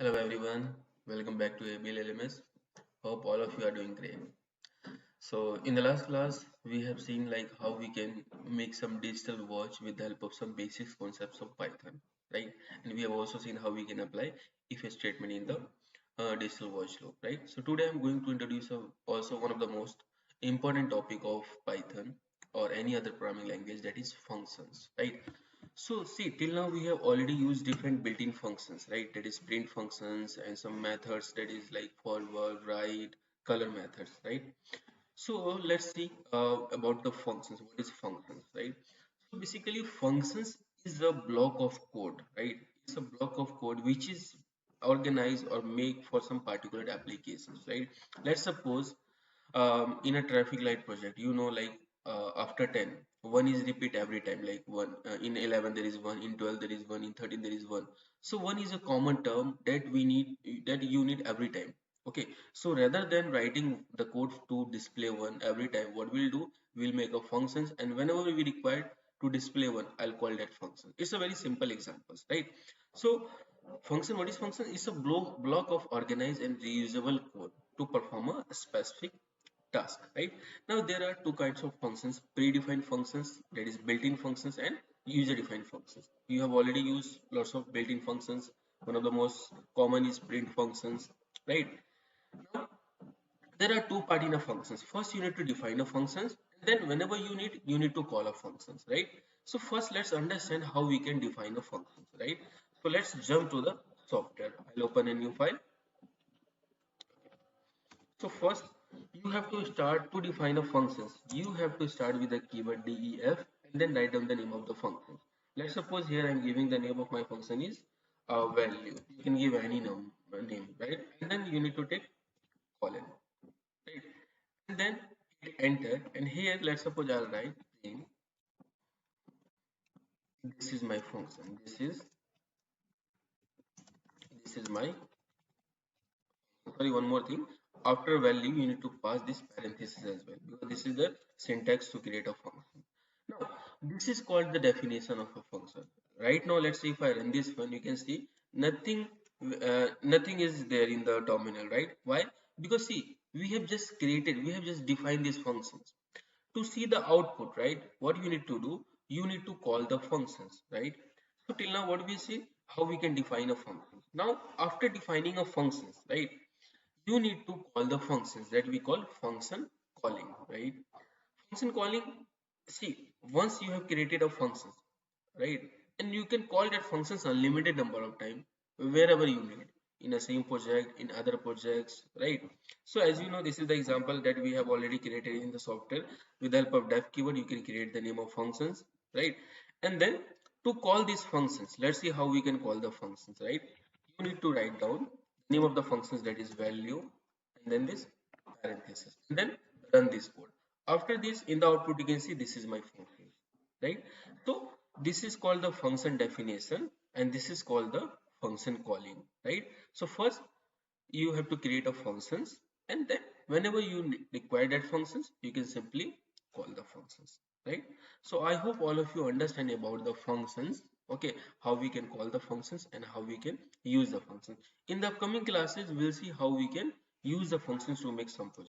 Hello everyone, welcome back to ABL LMS. Hope all of you are doing great. So in the last class, we have seen like how we can make some digital watch with the help of some basic concepts of Python, right? And we have also seen how we can apply if a statement in the digital watch loop, right? So today I'm going to introduce also one of the most important topic of Python or any other programming language, that is functions, right? So see, till now we have already used different built-in functions, right? That is print functions and some methods, that is like forward, right, color methods, right? So let's see about the functions. What is functions, right? So basically, functions is a block of code, right? It's a block of code which is organized or make for some particular applications, right? Let's suppose in a traffic light project, like after 10 one is repeat every time, like one in 11 there is one, in 12 there is one, in 13 there is one. So one is a common term that you need every time. Okay, so rather than writing the code to display one every time, what we'll do, we'll make a functions, and whenever we require to display one, I'll call that function. It's a very simple examples, right? So function, what is function? It's a block of organized and reusable code to perform a specific task, right? Now there are two kinds of functions: predefined functions, that is built-in functions, and user-defined functions. You have already used lots of built-in functions. One of the most common is print functions, right? Now there are two part in a functions. First you need to define a functions, and then whenever you need to call a functions, right? So first let's understand how we can define a functions, right? So let's jump to the software. I'll open a new file. So first, you have to start to define a functions. You have to start with the keyword def and then write down the name of the function. Let's suppose here I'm giving the name of my function is value. You can give any name, right? And then you need to take colon, right? And then hit enter. And here, let's suppose I'll write this is my function. This is my, sorry, one more thing. After value, you need to pass this parenthesis as well, because this is the syntax to create a function. Now this is called the definition of a function. Right now let's see, if I run this one, you can see nothing, nothing is there in the terminal, right? Why? Because see, we have just defined these functions. To see the output, right, what you need to do, you need to call the functions, right? So till now what we see, how we can define a function. Now after defining a functions, right, you need to call the functions that we call function calling, right? Function calling, see, once you have created a function, right, and you can call that functions unlimited number of time wherever you need, in a same project, in other projects, right? So as you know, this is the example that we have already created in the software. With the help of def keyword, you can create the name of functions, right? And then to call these functions, let's see how we can call the functions, right? You need to write down name of the functions, that is value, and then this parenthesis, and then run this code. After this, in the output you can see this is my function, right? So this is called the function definition, and this is called the function calling, right? So first you have to create a functions, and then whenever you require that functions, you can simply call the functions, right? So I hope all of you understand about the functions, okay, how we can call the functions and how we can use the functions. In the upcoming classes we'll see how we can use the functions to make some projects.